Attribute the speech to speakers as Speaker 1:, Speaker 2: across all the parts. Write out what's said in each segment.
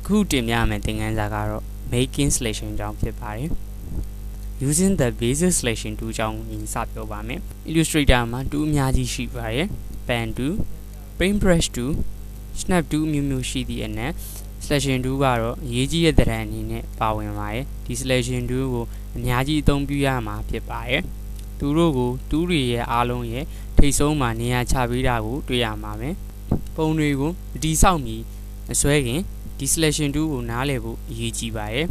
Speaker 1: အခုတင်ပြမယ်သင်ခန်းစာကတော့ making selection ကြောင်းဖြစ်ပါတယ် using the basic selection tool ကြောင်းစပြောပါမယ် Illustrator မှာ tool အများကြီးရှိပါတယ် pen tool paintbrush tool snap tool မျိုးမျိုးရှိသည့်အနက် selection tool ကတော့အရေးကြီးတဲ့သဏ္ဍာန်အနေနဲ့ပါဝင်ပါတယ်ဒီ selection tool ကိုအများကြီးအသုံးပြုရမှာဖြစ်ပါတယ်သူတို့ကို tool တွေရဲ့အားလုံးရဲ့ထိပ်ဆုံးမှာနေရာချပေးတာကိုတွေ့ရမှာပဲပုံတွေကိုဒီဆောက်မီအစွဲခင်ဒီ selection tool ကိုနားလည်ဖို့အရေးကြီးပါတယ်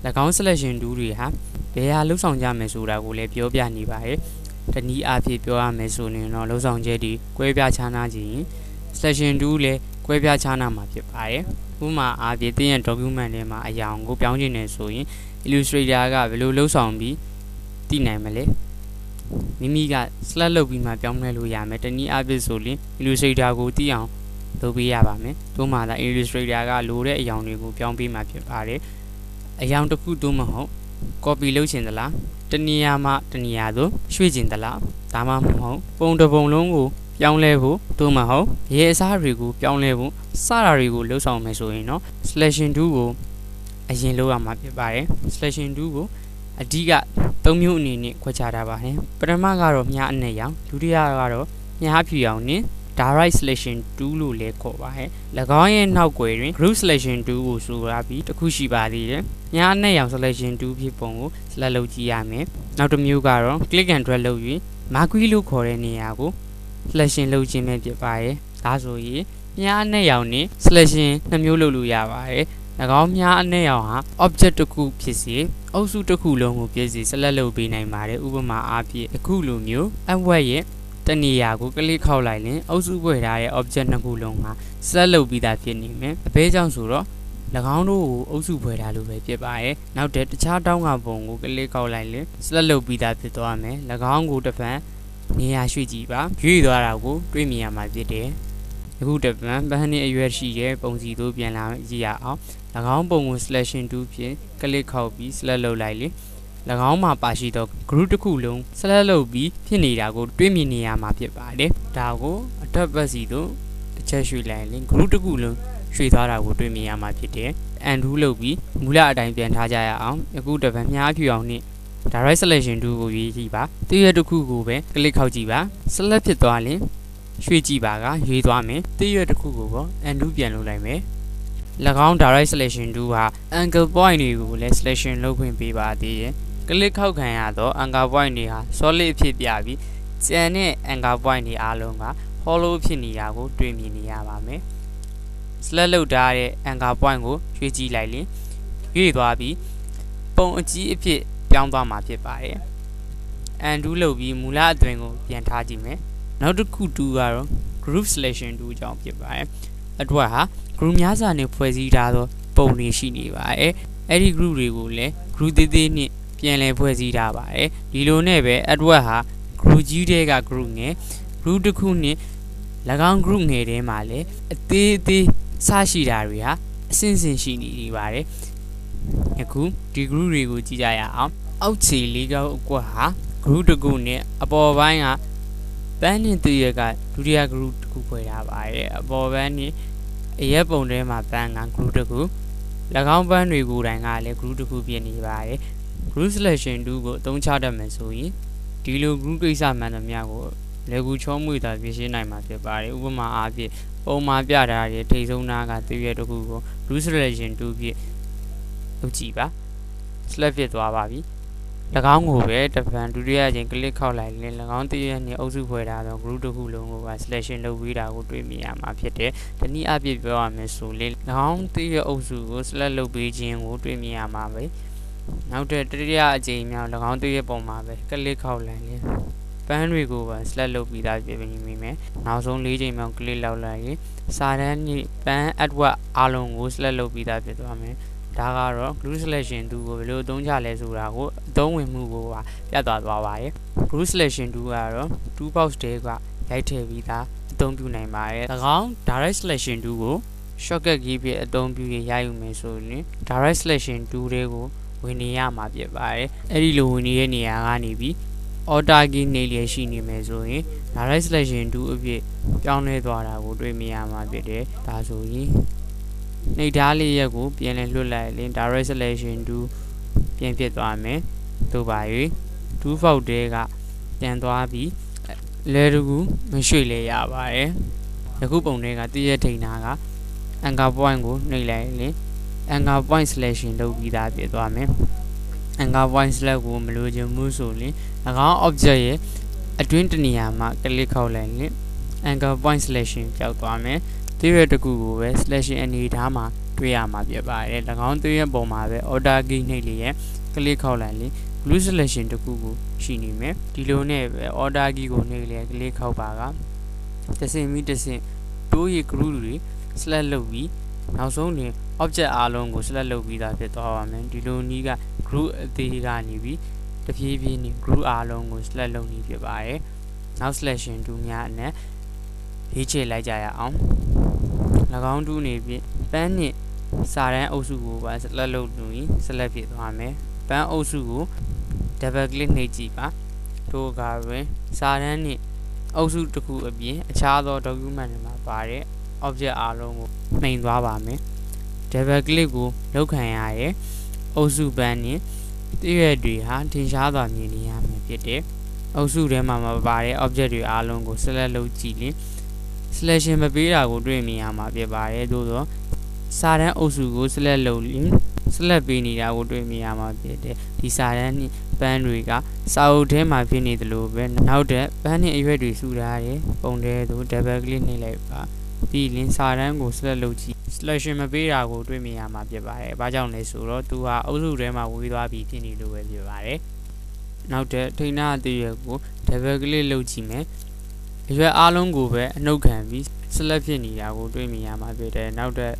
Speaker 1: ၎င်း selection tool တွေဟာဘယ်ဟာလှုပ်ဆောင်ကြမယ်ဆိုတာကိုလည်းပြောပြနေပါတယ်တနည်းအားဖြင့်ပြောရမယ်ဆိုရင်တော့လှုပ်ဆောင်ချက်တွေကွဲပြားခြားနားခြင်း selection tool လည်းကွဲပြားခြားနားမှာဖြစ်ပါတယ်ဥပမာအားဖြင့်သင်ရဲ့ document ထဲမှာအရာကိုပြောင်းခြင်းနဲ့ဆိုရင် Illustrator ကဘယ်လိုလှုပ်ဆောင်ပြီးသိနိုင်မလဲမိမိက select လုပ်ပြီးမှပြောင်းလဲလို့ရမယ်တနည်းအားဖြင့်ဆိုရင် Illustrator ကိုသိအောင်လုပ်ပေးရပါမယ်သို့မှသာ Illustrator ကလိုတဲ့အရာတွေကိုပြောင်းပေးမှဖြစ်ပါတယ်အရာတစ်ခုသို့မဟုတ် copy လုပ်ချင်သလားတနေရာမှတနေရာသို့ရွှေ့ချင်သလားဒါမှမဟုတ်ပုံတစ်ပုံလုံးကိုပြောင်းလဲဖို့သို့မဟုတ်ရေအစားတွေကိုပြောင်းလဲဖို့စတာတွေကိုလှုပ်ဆောင်မယ်ဆိုရင်တော့ selection tool ကိုအရင်လုပ်ရမှာဖြစ်ပါတယ် selection tool ကိုအဓိက၃မျိုးအနေနဲ့ခွဲခြားထားပါတယ်ပထမကတော့မြားအနက်ရောင်ဒုတိယကတော့မြားဖြူရောင်နဲ့ direct selection tool လို့လည်းခေါ်ပါတယ်၎င်းရဲ့နောက်ွယ်တွင် group selection tool ကိုဆိုရပြီးတစ်ခုရှိပါသေးတယ်မြားအနက်ရောင် selection tool ဖြစ်ပုံကို select လုပ်ကြည့်ရမယ်နောက်တစ်မျိုးကတော့ click and drag လုပ်ပြီး marquee လို့ခေါ်တဲ့နေရာကို selection လုပ်ခြင်းပဲဖြစ်ပါတယ်ဒါဆိုရင်မြားအနက်ရောင်နဲ့ selection နှစ်မျိုးလုပ်လို့ရပါတယ်၎င်းမြားအနက်ရောင်ဟာ object တစ်ခုဖြစ်စေအုပ်စုတစ်ခုလုံးကိုဖြစ်စေ select လုပ်ပေးနိုင်ပါတယ်ဥပမာအားဖြင့်အခုလိုမျိုးအဝက်ရဲ့တနေရာကိုကလစ်ခောက်လိုက်ရင်အုပ်စုဖွဲ့ထားတဲ့ object နှစ်ခုလုံးဟာ select လုပ်ပြီးသားဖြစ်နေမယ်အဘဲကြောင့်ဆိုတော့၎င်းတို့ကိုအုပ်စုဖွဲ့ထားလို့ပဲဖြစ်ပါတယ်နောက်တခြားတောင်းကပုံကိုကလစ်ခောက်လိုက်ရင် select လုပ်ပြီးသားဖြစ်သွားမယ်၎င်းကိုတစ်ဖက်နေရာရွှေ့ကြည့်ပါရွေ့သွားတာကိုတွေ့မြင်ရမှာဖြစ်တယ်အခုတစ်ပတ်ပန်းနဲ့အရွယ်ရှိတဲ့ပုံစီတို့ပြန်လာကြည့်ရအောင်၎င်းပုံကို selection tool ဖြင့်ကလစ်ခောက်ပြီး select လုပ်လိုက်လေ၎င်းမှာပါရှိသော group တစ်ခုလုံး select လုပ်ပြီးဖြစ်နေတာကိုတွေ့မြင်နေရမှာဖြစ်ပါတယ်ဒါကိုအထက်ဘက်စီတို့တစ်ချက်ရွှေ့လိုက်ရင် group တစ်ခုလုံးရွှေ့သွားတာကိုတွေ့မြင်ရမှာဖြစ်တယ် undo လုပ်ပြီးမူလအတိုင်းပြန်ထားကြရအောင်အခုတစ်ပတ်မြားဖြူအောင်နဲ့ direct selection tool ကိုရွေးကြည့်ပါတည့်ရတစ်ခုကိုပဲကလစ်ခောက်ကြည့်ပါ select ဖြစ်သွားရင်ရွှေ့ကြည့်ပါကရွေးသွားမယ်တည့်ရတစ်ခုကိုပေါ့ undo ပြန်လုပ်လိုက်မယ်၎င်း direct selection tool ဟာ angle point တွေကိုလည်း selection လုပ်ခွင့်ပေးပါသေးတယ်ကလစ်ခောက်ခံရသော angle point တွေဟာ solid အဖြစ်ပြပြီးကျန်တဲ့ angle point တွေအားလုံးက hollow ဖြစ်နေတာကိုတွေ့မြင်နေရပါမယ် select လုပ်ထားတဲ့ angle point ကိုရွှေ့ကြည့်လိုက်ရင်ရွေ့သွားပြီးပုံအကြီးအဖြစ်ပြောင်းသွားမှာဖြစ်ပါတယ် undo လုပ်ပြီးမူလအသွင်ကိုပြန်ထားကြည့်မယ်နောက်တစ်ခုတူကတော့ group selection tool ကြောင့်ဖြစ်ပါတယ်အတွက်ဟာ group များစွာနဲ့ဖွဲ့စည်းထားသောပုံတွေရှိနေပါတယ်အဲ့ဒီ group တွေကိုလည်း group သေးသေးနဲ့ပြန်လည်ဖွဲ့စည်းထားပါတယ်ဒီလိုနဲ့ပဲအတွက်ဟာ group ကြီးတဲ့က group ငယ် group တစ်ခုနဲ့၎င်း group ငယ်ထဲမှာလည်းအသေးသေးစရှိတာတွေဟာအဆင့်ဆင့်ရှိနေပါတယ်အခုဒီ group တွေကိုကြည့်ကြရအောင်အောက်ခြေလေးကောက်အကွက်ဟာ group တစ်ခုနဲ့အပေါ်ပိုင်းကပန်းနဲ့တည့်ရကဒုတိယ group တစ်ခုဖွဲ့ထားပါတယ်အပေါ်ပန်းနဲ့အရက်ပုံထဲမှာပန်းက group တစ်ခု၎င်းပန်းတွေကိုယ်တိုင်ကလည်း group တစ်ခုဖြစ်နေပါတယ် group selection tool ကိုအသုံးချတတ်မယ်ဆိုရင်ဒီလို group ကိစ္စမှန်သမျှကိုလေကူချောမွေတာပြရှင်းနိုင်မှာဖြစ်ပါတယ်ဥပမာအားဖြင့်ပုံမှာပြထားတဲ့ထိပ်ဆုံးနားကတည့်ရတစ်ခုကို group selection tool ဖြင့်လုပ်ကြည့်ပါ select ဖြစ်သွားပါပြီ၎င်းကိုပဲတစ်ဖန်ဒုတိယအချိန် click ခောက်လိုက်ရင်၎င်းတည့်ရနဲ့အုပ်စုဖွဲ့ထားသော group တစ်ခုလုံးကိုပါ selection လုပ်ပြီးတာကိုတွေ့မြင်ရမှာဖြစ်တယ်တနည်းအားဖြင့်ပြောရမယ်ဆိုရင်၎င်းတည့်ရအုပ်စုကို select လုပ်ပြီးခြင်းကိုတွေ့မြင်ရမှာပဲနောက်တဲ့တတိယအချိန်မြောက်၎င်းတည့်ရပုံမှာပဲ click ခောက်လိုက်ရင်ပန်းတွေကိုပါ select လုပ်ပြီးသားဖြစ်နေပြီမယ်နောက်ဆုံး၄ချိန်မြောက် click လောက်လိုက်ရင်စာတန်းနဲ့ပန်း artwork အားလုံးကို select လုပ်ပြီးသားဖြစ်သွားမယ်ဒါကတော့ group selection tool ကိုဘယ်လိုအသုံးချလဲဆိုတာကိုအသုံးဝင်မှုကိုပါပြသသွားပါတယ် group selection tool ကတော့ tool box တွေကရိုက်ထည့်ပြီးသားအသုံးပြုနိုင်ပါတယ်၎င်း direct selection tool ကို shortcut key ဖြင့်အသုံးပြုရယူမယ်ဆိုရင် direct selection tool တွေကိုဝင်နေရမှာဖြစ်ပါတယ်အဲ့ဒီလိုဝင်နေတဲ့နေရာကနေပြီး order key နေလျက်ရှိနေမယ်ဆိုရင် direct selection tool အဖြစ်ပြောင်းလဲသွားတာကိုတွေ့မြင်ရမှာဖြစ်တယ်ဒါဆိုရင် နေဓာတ်လေးရက်ကိုပြန်လည်လွှတ်လိုက်ရင် direct selection to ပြန်ဖြစ်သွားမယ်တို့ပါ၍ default တဲကပြန်သွားပြီးလဲတကူမရွှေ့လဲရပါတယ်ယခုပုံတွေကတည့်ရထိန်တာက anchor point ကိုနှိပ်လိုက်ရင် anchor point selection လုပ်ပြီးသားဖြစ်သွားမယ် anchor point select ကိုမလိုချင်ဘူးဆိုရင်၎င်း object ရဲ့အတွင်းတနေရာမှာ click ခောက်လိုက်ရင် anchor point selection ပျောက်သွားမယ်တည့်ရတကူကိုပဲ selection အနေထားမှာတွေ့ရမှာဖြစ်ပါတယ်၎င်းတည့်ရပုံမှာပဲ order key နှိပ်လျက် click ခောက်လိုက်ရင် glue selection တခုကိုရှိနေမယ်ဒီလိုနဲ့ပဲ order key ကိုနှိပ်လျက် click ခောက်ပါကတဆင့်ပြီးတဆင့်တိုးရ glue တွေ select လုပ်ပြီးနောက်ဆုံးတွင် object အားလုံးကို select လုပ်ပြီးသားဖြစ်သွားပါမယ်ဒီလိုနည်းက group အသေးကနေပြီးတဖြည်းဖြည်းနဲ့ group အားလုံးကို select လုပ်နေဖြစ်ပါတယ်နောက် selection 2များနဲ့ရေးချလိုက်ကြရအောင်၎င်း2နေပြီးပန်းနဲ့စာတန်းအုပ်စုကိုပါ select လုပ်လို့ရင် select ဖြစ်သွားမယ်ပန်းအုပ်စုကို double click နှိပ်ကြည့်ပါတို့ကတွင်စာတန်းနဲ့အုပ်စုတစ်ခုအပြင်အခြားသော document တွေမှာပါတဲ့ object အားလုံးကိုနှိမ်သွားပါမယ် double click ကိုလုပ်ခံရရဲ့အုပ်စုပန်းနဲ့တည့်ရတွေဟာထင်ရှားစွာမြင်နေရမှာဖြစ်တယ်အုပ်စုထဲမှာမပါတဲ့ object တွေအားလုံးကို select လုပ်ကြည့်ရင် selection မပေးတာကိုတွေ့မြင်ရမှာဖြစ်ပါတယ်သို့သောစာတန်းအုပ်စုကို select လုပ်ရင် select ပေးနေတာကိုတွေ့မြင်ရမှာဖြစ်တယ်ဒီစာတန်းနဲ့ပန်းတွေကစာအုပ်ထဲမှာဖြစ်နေသလိုပဲနောက်တဲ့ပန်းနဲ့အရွက်တွေစုထားတယ်ပုံထဲသို့ double click နှိပ်လိုက်ပါပြီးရင်စာတန်းကို select လုပ်ကြည့် selection မပေးတာကိုတွေ့မြင်ရမှာဖြစ်ပါတယ်။ဘာကြောင့်လဲဆိုတော့သူဟာအုပ်စုထဲမှာဝေးသွားပြီးဖြစ်နေလို့ပဲဖြစ်ပါတယ်။နောက်တဲ့ထိန်းနာအသေးရွက်ကို double click လုပ်ကြည့်မယ်။အရွက်အားလုံးကိုပဲအနှုတ်ခံပြီး select ဖြစ်နေတာကိုတွေ့မြင်ရမှာဖြစ်တယ်။နောက်တဲ့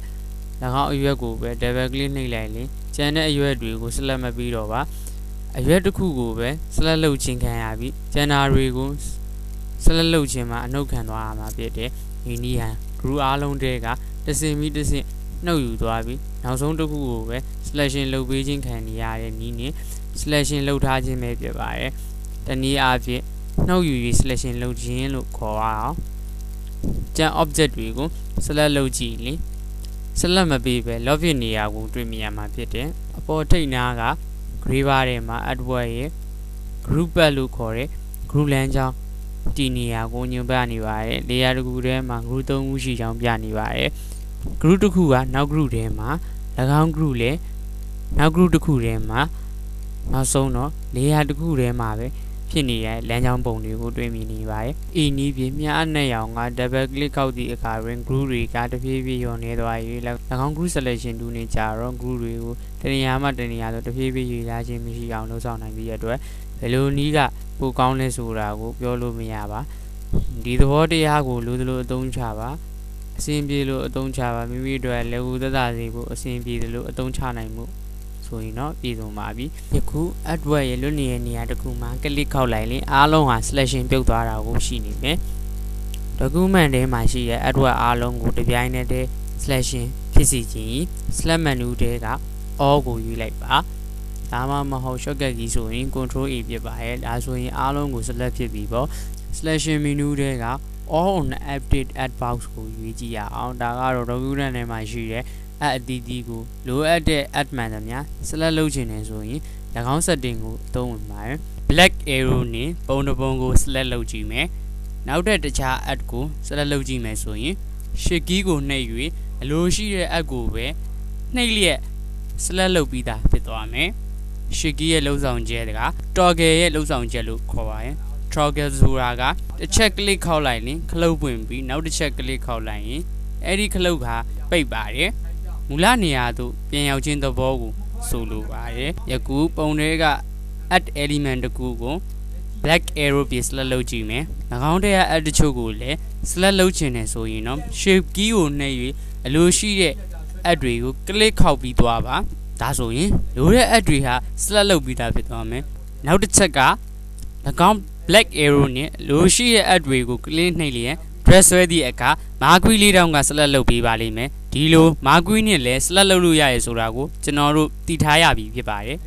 Speaker 1: ၎င်းအရွက်ကိုပဲ double click နှိပ်လိုက်ရင်ကျန်တဲ့အရွက်တွေကို select မပြီးတော့ပါ။အရွက်တစ်ခုကိုပဲ select လုပ်ခြင်းခံရပြီးကျန်တာတွေကို select လုပ်ခြင်းမှာအနှုတ်ခံသွားရမှာဖြစ်တယ်။ဒီနည်းဟာ group အားလုံးတည်းကတဆင့်ပြီးတဆင့်နှုတ်ယူသွားပြီးနောက်ဆုံးတစ်ခုကိုပဲ selection လုပ်ပေးခြင်းခံရတဲ့နည်းနဲ့ selection လုပ်ထားခြင်းပဲဖြစ်ပါတယ်။တနည်းအားဖြင့်နှုတ်ယူပြီး selection လုပ်ခြင်းလို့ခေါ်ရအောင်။ကျန် object တွေကို select လုပ်ကြည့်ရင် select မပေးပဲ lock ဖြစ်နေရကိုတွေ့မြင်ရမှာဖြစ်တယ်။အပေါ်ထိပ်နားက gray bar ထဲမှာ artwork ရဲ့ group path လို့ခေါ်တဲ့ group လမ်းကြောင်းဒီနေရာကိုညွှန်ပြနေပါတယ်။ layer တစ်ခုထဲမှာ group 3ခုရှိကြောင်းပြနေပါတယ်။ group တစ်ခုကနောက် group ထဲမှာ၎င်း group လည်းနောက် group တစ်ခုထဲမှာနောက်ဆုံးတော့ layer တစ်ခုထဲမှာပဲဖြစ်နေတဲ့လမ်းကြောင်းပုံတွေကိုတွေ့မြင်နေပါတယ်။ A နည်းဖြင့်မြားအနှံ့ရောင်က double click ခောက်သည့်အခါတွင် group တွေကတဖြည်းဖြည်းလျော့နေသွား၍၎င်း group selection 2နဲ့ကြာတော့ group တွေကိုတနေရာမှတနေရာသို့တဖြည်းဖြည်းရွေ့လာခြင်းမရှိအောင်လုပ်ဆောင်နိုင်သည့်အတွက်ဘယ်လိုနည်းကပိုကောင်းလဲဆိုတာကိုပြောလို့မရပါဒီသဘောတရားကိုလိုသလိုအသုံးချပါအစဉ်ပြေလို့အသုံးချပါမိမိတို့လက်ဦးသက်သာစေဖို့အစဉ်ပြေတယ်လို့အသုံးချနိုင်မှုဆိုရင်တော့ပြည်စုံပါပြီယခု artwork ရဲ့လွတ်နေတဲ့နေရာတစ်ခုမှာ click ခောက်လိုက်ရင်အားလုံးဟာ selection ပြုတ်သွားတာကိုရှိနေမယ် document ထဲမှာရှိတဲ့ artwork အားလုံးကိုတပြိုင်နက်တည်း selection ဖြစ်စေခြင်း select menu ထဲက all ကိုရွေးလိုက်ပါဒါမှမဟုတ် shortcut key ဆိုရင် control A ဖြစ်ပါရဲ့ဒါဆိုရင်အားလုံးကို select ဖြစ်ပြီပေါ့ selection menu ထဲက all on update add box ကိုရွေးကြည့်ရအောင်ဒါကတော့ document ထဲမှာရှိတဲ့ add အသီးသီးကိုလိုအပ်တဲ့ add မှန်သမျှ select လုပ်ချင်တယ်ဆိုရင်၎င်း setting ကိုအသုံးဝင်ပါတယ် black arrow နဲ့ပုံတစ်ပုံကို select လုပ်ကြည့်မယ်နောက်တဲ့တခြား add ကို select လုပ်ကြည့်မယ်ဆိုရင် shift key ကိုနှိပ်၍အလိုရှိတဲ့ add ကိုပဲနှိပ်လျက် select လုပ်ပြီးသားဖြစ်သွားမယ်shift key ရဲ့လှုပ်ဆောင်ချက်က toggle ရဲ့လှုပ်ဆောင်ချက်လို့ခေါ်ပါတယ် toggle ဆိုတာကတစ်ချက် click ခောက်လိုက်ရင်ခလုတ်ပွင့်ပြီးနောက်တစ်ချက် click ခောက်လိုက်ရင်အဲ့ဒီခလုတ်ကပိတ်ပါတယ်မူလနေရာသို့ပြန်ရောက်ခြင်းသဘောကိုဆိုလိုပါတယ်ယခုပုံတွေက add element တစ်ခုကို black arrow ဖြင့် select လုပ်ကြည့်မယ်၎င်းတဲ့ add တချို့ကိုလည်း select လုပ်ချင်တယ်ဆိုရင်တော့ shift key ကိုနှိပ်၍အလိုရှိတဲ့ add တွေကို click ခောက်ပြီးသွားပါဒါဆိုရင်လိုတဲ့ add တွေဟာ select လုပ်ပြီးသားဖြစ်သွားမယ်နောက်တစ်ချက်က၎င်း black arrow နဲ့လိုရှိတဲ့ add တွေကို click နှိပ်လျက် drag ဆွဲသည့်အခါမာကွီလေးတောင်က select လုပ်ပေးပါလိမ့်မယ်ဒီလိုမာကွီနဲ့လည်း select လုပ်လို့ရရဲဆိုတာကိုကျွန်တော်တို့သိထားရပြီဖြစ်ပါတယ်